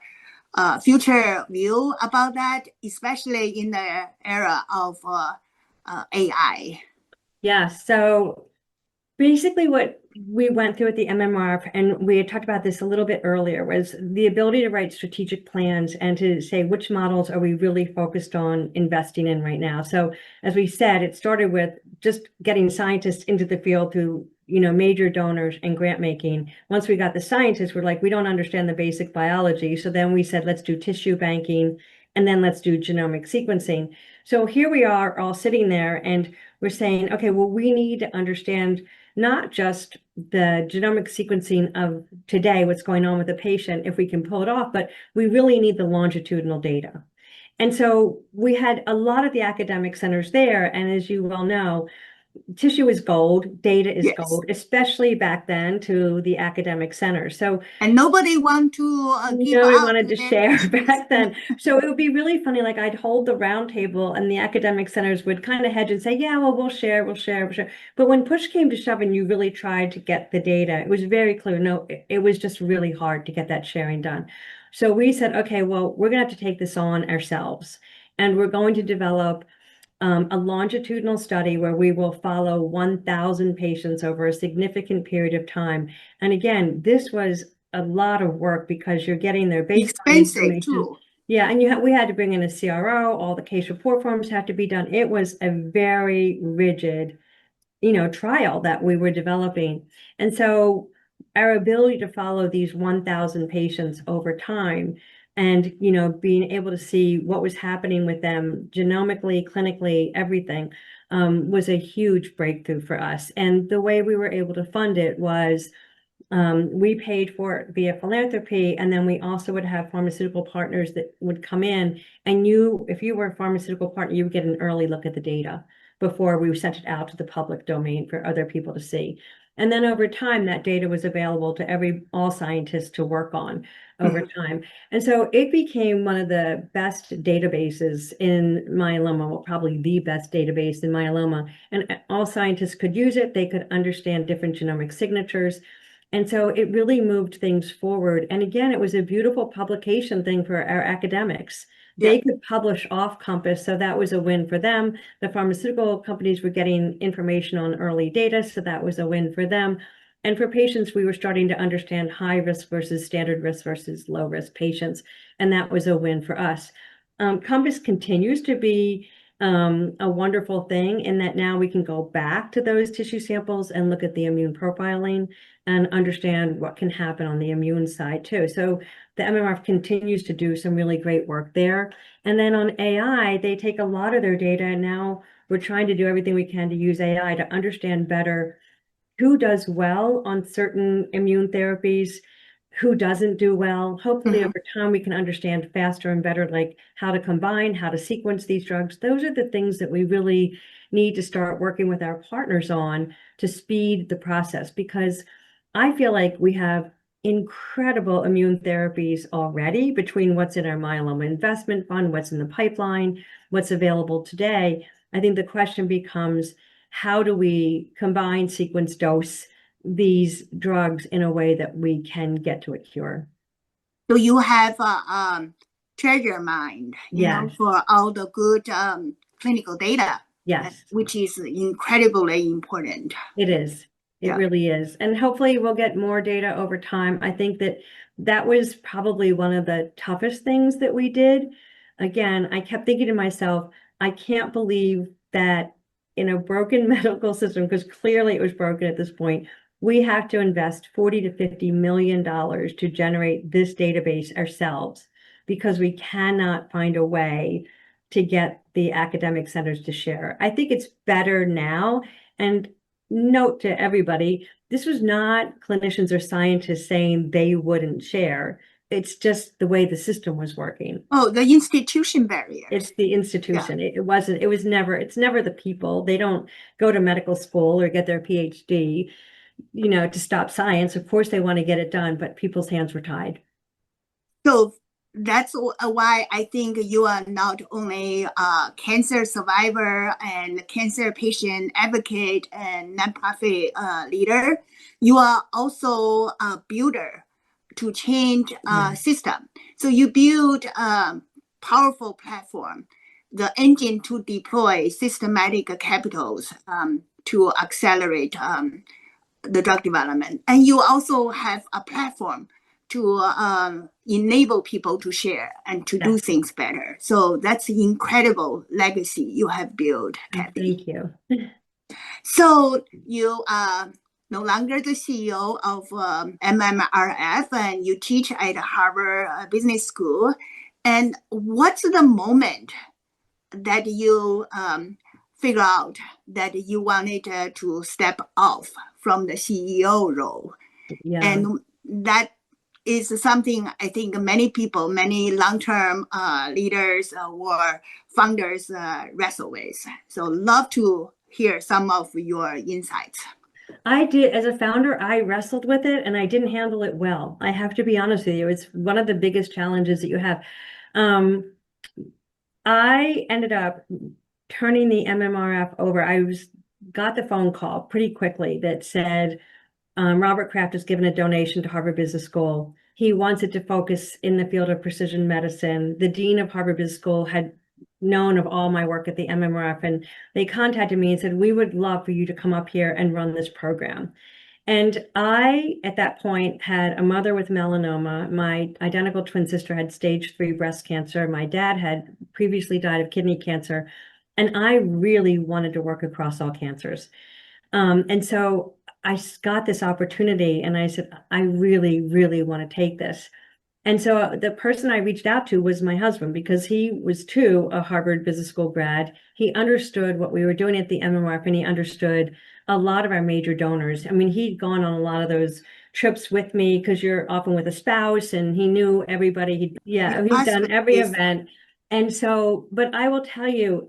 future view about that, especially in the era of AI? Yeah, so basically what we went through at the MMRF, and we had talked about this a little bit earlier, was the ability to write strategic plans and to say which models are we really focused on investing in right now. So as we said, it started with just getting scientists into the field through major donors and grant making. Once we got the scientists, we're like, we don't understand the basic biology. So then we said, let's do tissue banking, and then let's do genomic sequencing. So here we are all sitting there, and we're saying, okay, well, we need to understand not just the genomic sequencing of today, what's going on with the patient, if we can pull it off, but we really need the longitudinal data. And so we had a lot of the academic centers there. And as you well know, tissue is gold, data is gold, especially back then to the academic centers. So, and nobody wanted to give nobody out wanted to share back then. So it would be really funny. Like I'd hold the round table, and the academic centers would kind of hedge and say, "Yeah, well, we'll share." But when push came to shove, and you really tried to get the data, it was very clear. No, it was just really hard to get that sharing done. So we said, "Okay, well, we're going to have to take this on ourselves, and we're going to develop a longitudinal study where we will follow 1,000 patients over a significant period of time." And again, this was a lot of work because you're getting their baseline information. Too. Yeah, and we had to bring in a CRO. All the case report forms had to be done. It was a very rigid, trial that we were developing. And so our ability to follow these 1,000 patients over time and, being able to see what was happening with them genomically, clinically, everything, was a huge breakthrough for us. And the way we were able to fund it was We paid for it via philanthropy, and then we also would have pharmaceutical partners that would come in, and if you were a pharmaceutical partner, you would get an early look at the data before we sent it out to the public domain for other people to see. And then over time, that data was available to all scientists to work on over time. And so it became one of the best databases in myeloma, well, probably the best database in myeloma. And all scientists could use it. They could understand different genomic signatures. And so it really moved things forward. And again, it was a beautiful publication thing for our academics. They could publish off Compass, so that was a win for them. The pharmaceutical companies were getting information on early data, so that was a win for them. And for patients, we were starting to understand high risk versus standard risk versus low risk patients, and that was a win for us. Compass continues to be a wonderful thing in that now we can go back to those tissue samples and look at the immune profiling and understand what can happen on the immune side too. So the MMRF continues to do some really great work there. And then on AI, they take a lot of their data, and now we're trying to do everything we can to use AI to understand better who does well on certain immune therapies, who doesn't do well. Hopefully over time we can understand faster and better, like how to combine, how to sequence these drugs. Those are the things that we really need to start working with our partners on to speed the process, because I feel like we have incredible immune therapies already between what's in our myeloma investment fund, what's in the pipeline, what's available today. I think the question becomes, how do we combine, sequence, dose these drugs in a way that we can get to a cure? So you have a treasure mind, for all the good clinical data. Yes. Which is incredibly important. It is. It really is. And hopefully we'll get more data over time. I think that was probably one of the toughest things that we did. Again, I kept thinking to myself, I can't believe that in a broken medical system, because clearly it was broken at this point, we have to invest $40 to $50 million to generate this database ourselves, because we cannot find a way to get the academic centers to share. I think it's better now. And note to everybody, this was not clinicians or scientists saying they wouldn't share. It's just the way the system was working. Oh, the institution barrier. It's the institution. It's never the people. They don't go to medical school or get their PhD, to stop science. Of course they want to get it done, but people's hands were tied. So that's why I think you are not only a cancer survivor and cancer patient advocate and nonprofit leader, you are also a builder to change system. So you build a powerful platform, the engine to deploy systematic capitals to accelerate the drug development. And you also have a platform to enable people to share and to do things better. So that's an incredible legacy you have built, Kathy. Thank you. So you are no longer the CEO of MMRF, and you teach at Harvard Business School. And what's the moment that you figure out that you wanted to step off from the CEO role? And that is something I think many people, many long-term leaders or founders wrestle with. So love to hear some of your insights. I did. As a founder, I wrestled with it and I didn't handle it well. I have to be honest with you. It's one of the biggest challenges that you have. I ended up turning the MMRF over. Got the phone call pretty quickly that said, Robert Kraft has given a donation to Harvard Business School. He wants it to focus in the field of precision medicine. The dean of Harvard Business School had known of all my work at the MMRF, and they contacted me and said, we would love for you to come up here and run this program. And I, at that point, had a mother with melanoma. My identical twin sister had stage 3 breast cancer. My dad had previously died of kidney cancer. And I really wanted to work across all cancers. And so I got this opportunity and I said, I really, really want to take this. And so the person I reached out to was my husband, because he was too a Harvard Business School grad. He understood what we were doing at the MMRF, and he understood a lot of our major donors. I mean, he'd gone on a lot of those trips with me because you're often with a spouse, and he knew everybody. He'd done husband every is. event. And so, but I will tell you,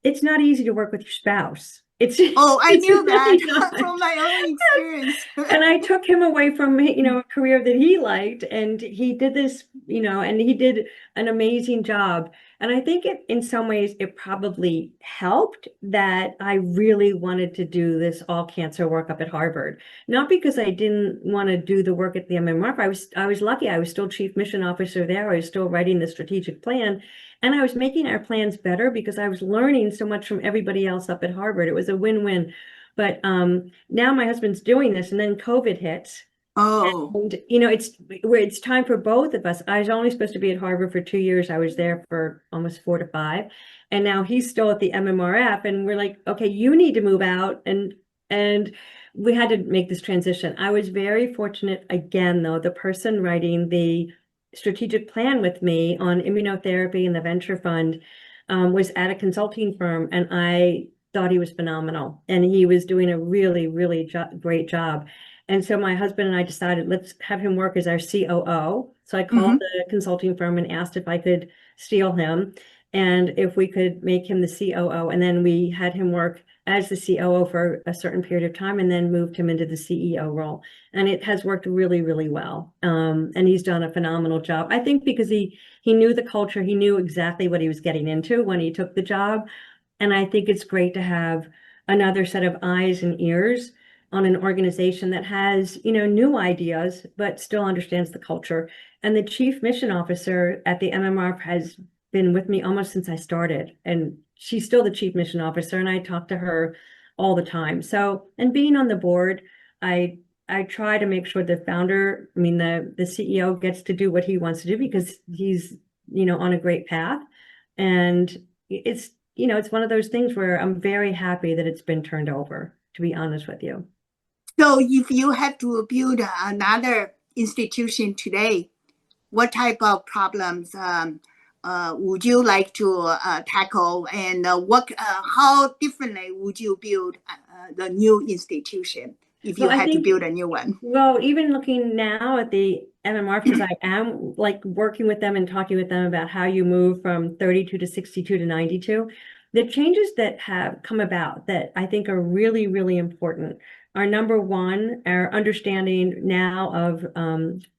it's not easy to work with your spouse. Oh, I It's knew that really not. from my own experience. And I took him away from, a career that he liked, and he did this, and he did an amazing job. And I think in some ways, it probably helped that I really wanted to do this all cancer work up at Harvard. Not because I didn't want to do the work at the MMRF. I was lucky. I was still chief mission officer there. I was still writing the strategic plan. And I was making our plans better because I was learning so much from everybody else up at Harvard. It was a win-win. But now my husband's doing this, and then COVID hits. Oh, And it's time for both of us. I was only supposed to be at Harvard for 2 years. I was there for almost 4 to 5. And now he's still at the MMRF, and we're like, okay, you need to move out. And we had to make this transition. I was very fortunate again, though. The person writing the strategic plan with me on immunotherapy and the venture fund was at a consulting firm, and I thought he was phenomenal, and he was doing a really, really great job. And so my husband and I decided, let's have him work as our COO. So I called the consulting firm and asked if I could steal him and if we could make him the COO. And then we had him work as the COO for a certain period of time, and then moved him into the CEO role. And it has worked really, really well. And he's done a phenomenal job. I think because he knew the culture, he knew exactly what he was getting into when he took the job. And I think it's great to have another set of eyes and ears on an organization that has, new ideas, but still understands the culture. And the chief mission officer at the MMRF has been with me almost since I started. And she's still the chief mission officer, and I talk to her all the time. So, and being on the board, I try to make sure the founder, the CEO gets to do what he wants to do because he's, on a great path. And it's one of those things where I'm very happy that it's been turned over, to be honest with you. So if you have to build another institution today, what type of problems would you like to tackle, and how differently would you build the new institution if you had to build a new one? Well, even looking now at the MMRF, because I am like working with them and talking with them about how you move from 32 to 62 to 92, the changes that have come about that I think are really, really important are, number one, our understanding now of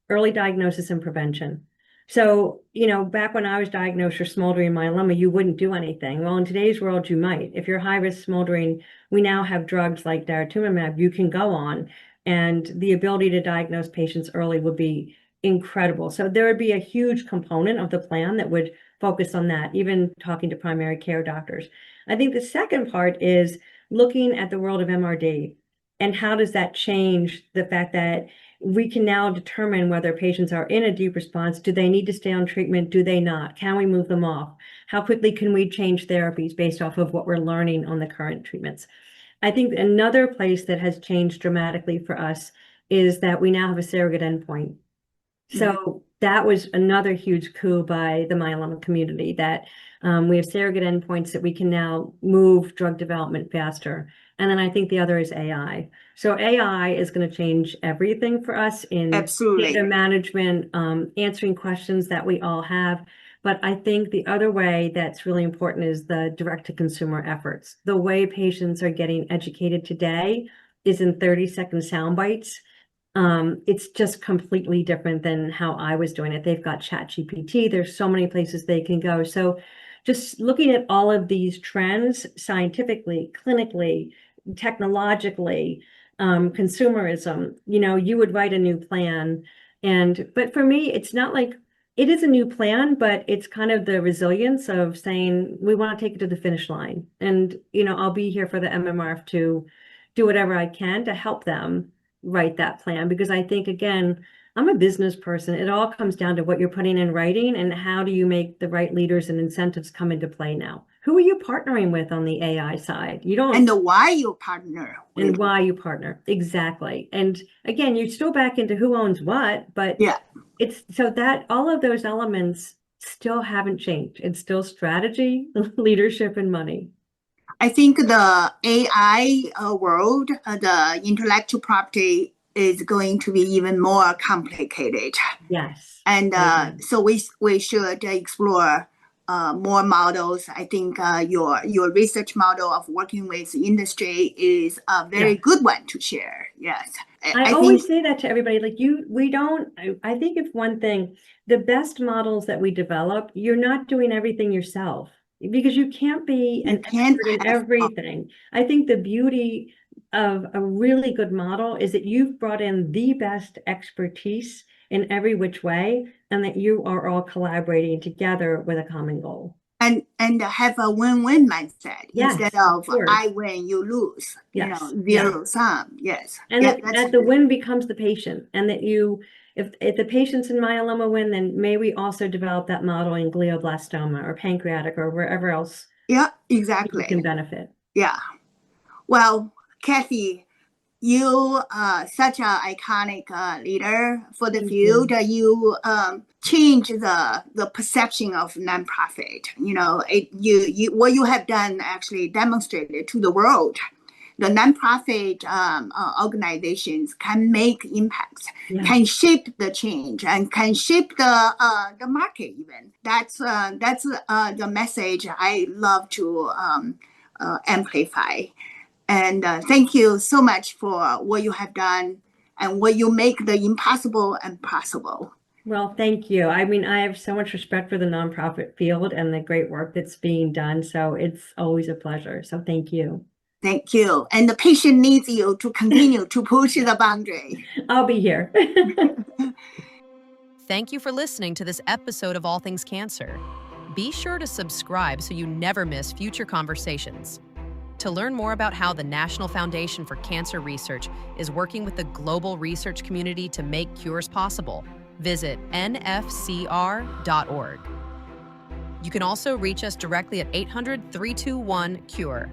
early diagnosis and prevention. So, back when I was diagnosed for smoldering myeloma, you wouldn't do anything. Well, in today's world, you might. If you're high risk smoldering, we now have drugs like daratumumab you can go on, and the ability to diagnose patients early would be incredible. So there would be a huge component of the plan that would focus on that, even talking to primary care doctors. I think the second part is looking at the world of MRD. And how does that change the fact that we can now determine whether patients are in a deep response? Do they need to stay on treatment? Do they not? Can we move them off? How quickly can we change therapies based off of what we're learning on the current treatments? I think another place that has changed dramatically for us is that we now have a surrogate endpoint. So that was another huge coup by the myeloma community, that we have surrogate endpoints that we can now move drug development faster. And then I think the other is AI. So AI is going to change everything for us in data management, answering questions that we all have. But I think the other way that's really important is the direct-to-consumer efforts. The way patients are getting educated today is in 30-second sound bites. It's just completely different than how I was doing it. They've got ChatGPT. There's so many places they can go. So just looking at all of these trends scientifically, clinically, technologically, consumerism, you would write a new plan. But for me, it's not like it is a new plan, but it's kind of the resilience of saying, we want to take it to the finish line. And, I'll be here for the MMRF to do whatever I can to help them write that plan, because I think, again, I'm a business person. It all comes down to what you're putting in writing and how do you make the right leaders and incentives come into play now. Who are you partnering with on the AI side? You don't, and why you partner with. And why you partner. Exactly. And again, you're still back into who owns what, but it's so that all of those elements still haven't changed. It's still strategy, leadership, and money. I think the AI world, the intellectual property is going to be even more complicated. Yes. And so we should explore more models. I think your research model of working with industry is a very good one to share. Yes. I always say that to everybody, like I think if one thing, the best models that we develop, you're not doing everything yourself because you can't be an expert in everything. I think the beauty of a really good model is that you've brought in the best expertise in every which way, and that you are all collaborating together with a common goal. And have a win-win mindset instead of I win, you lose. Yes. Zero sum. Yes. And that the win becomes the patient, and that if the patients in myeloma win, then may we also develop that model in glioblastoma or pancreatic or wherever else. Yeah, exactly. Can benefit. Yeah. Well, Kathy, you are such an iconic leader for the field. You change the perception of nonprofit. What you have done actually demonstrated to the world. The nonprofit organizations can make impacts, can shape the change, and can shape the market. Even that's the message I love to amplify. And thank you so much for what you have done and what you make the impossible and possible. Well, thank you. I mean, I have so much respect for the nonprofit field and the great work that's being done. So it's always a pleasure. So thank you. Thank you. And the patient needs you to continue to push the boundary. I'll be here. Thank you for listening to this episode of All Things Cancer. Be sure to subscribe so you never miss future conversations. To learn more about how the National Foundation for Cancer Research is working with the global research community to make cures possible, visit nfcr.org. You can also reach us directly at 800-321-CURE.